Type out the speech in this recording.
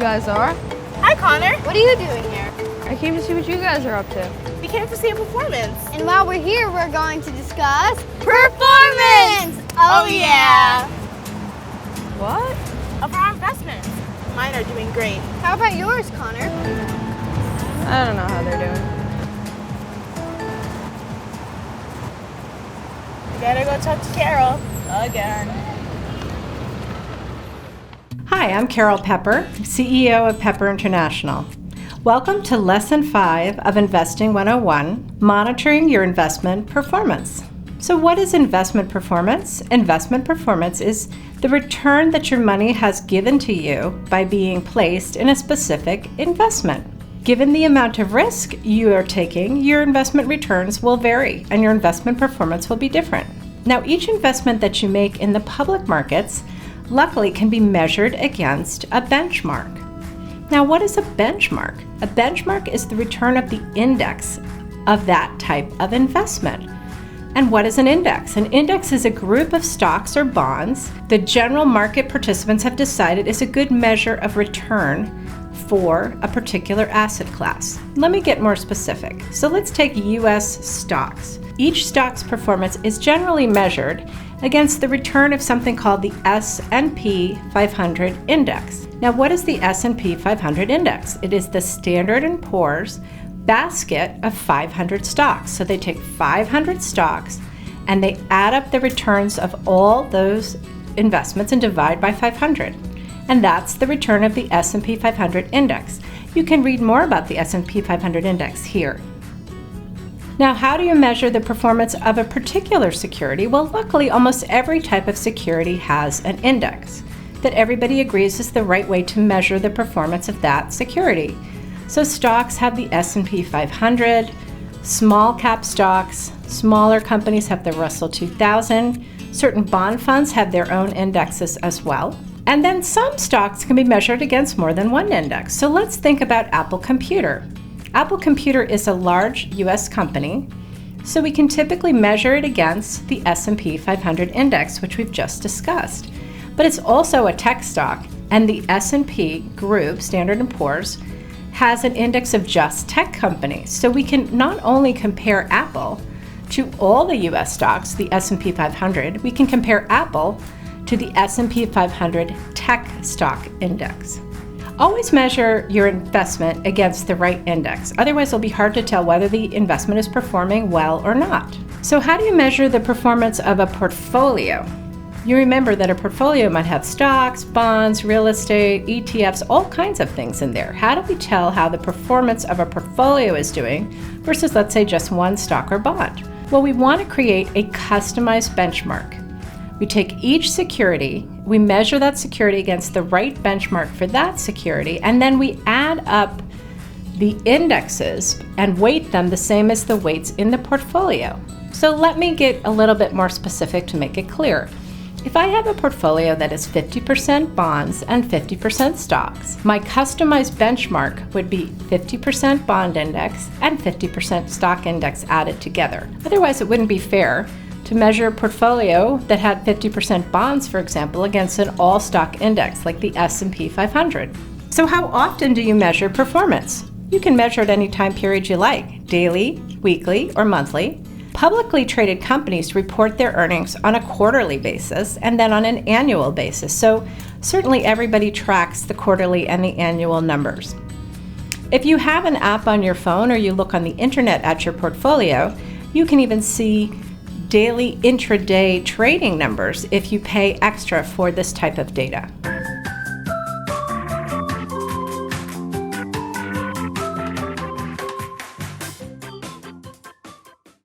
guys are. Hi, Connor. What are you doing here? I came to see what you guys are up to. We came to see a performance. And while we're here, we're going to discuss Performance! Oh, yeah. What? Of our investments. Mine are doing great. How about yours, Connor? I don't know how they're doing. We gotta go talk to Carol again. Hi, I'm Carol Pepper, CEO of Pepper International. Welcome to Lesson 5 of Investing 101, Monitoring Your Investment Performance. So what is investment performance? Investment performance is the return that your money has given to you by being placed in a specific investment. Given the amount of risk you are taking, your investment returns will vary and your investment performance will be different. Now, each investment that you make in the public markets luckily can be measured against a benchmark. Now, what is a benchmark? A benchmark is the return of the index of that type of investment. And what is an index? An index is a group of stocks or bonds the general market participants have decided is a good measure of return for a particular asset class. Let me get more specific. So let's take US stocks. Each stock's performance is generally measured against the return of something called the S&P 500 index. Now, what is the S&P 500 index? It is the Standard & Poor's basket of 500 stocks. So they take 500 stocks and they add up the returns of all those investments and divide by 500. And that's the return of the S&P 500 index. You can read more about the S&P 500 index here. Now, how do you measure the performance of a particular security? Well, luckily, almost every type of security has an index that everybody agrees is the right way to measure the performance of that security. So stocks have the S&P 500, small cap stocks, smaller companies have the Russell 2000, certain bond funds have their own indexes as well. And then some stocks can be measured against more than one index. So let's think about Apple Computer. Apple Computer is a large US company, so we can typically measure it against the S&P 500 index, which we've just discussed. But it's also a tech stock, and the S&P group, Standard & Poor's, has an index of just tech companies. So we can not only compare Apple to all the US stocks, the S&P 500, we can compare Apple to the S&P 500 Tech Stock Index. Always measure your investment against the right index. Otherwise, it'll be hard to tell whether the investment is performing well or not. So how do you measure the performance of a portfolio? You remember that a portfolio might have stocks, bonds, real estate, ETFs, all kinds of things in there. How do we tell how the performance of a portfolio is doing versus, let's say, just one stock or bond? Well, we want to create a customized benchmark. We take each security, we measure that security against the right benchmark for that security, and then we add up the indexes and weight them the same as the weights in the portfolio. So let me get a little bit more specific to make it clear. If I have a portfolio that is 50% bonds and 50% stocks, my customized benchmark would be 50% bond index and 50% stock index added together. Otherwise, it wouldn't be fair to measure a portfolio that had 50% bonds, for example, against an all-stock index like the S&P 500. So how often do you measure performance? You can measure at any time period you like, daily, weekly, or monthly. Publicly traded companies report their earnings on a quarterly basis and then on an annual basis. So certainly everybody tracks the quarterly and the annual numbers. If you have an app on your phone or you look on the internet at your portfolio, you can even see daily intraday trading numbers if you pay extra for this type of data.